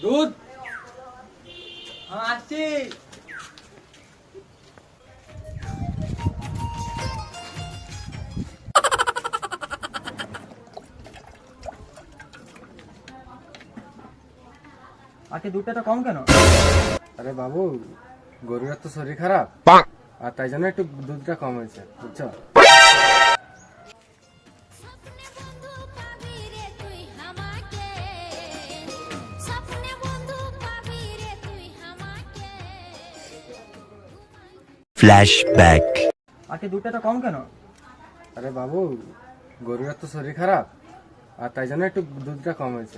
দুধ। আসছি। আজকে দুধটা তো কম কেন? আরে বাবু, গরুর তো শরীর খারাপ আর তাই জন্য একটু দুধটা কম হয়েছে, বুঝছো? ফ্ল্যাশব্যাক। আজকে দুধটা তো কম কেন? আরে বাবু, গরুর তো শরীর খারাপ আর তাই জন্য একটু দুধটা কম হয়েছে।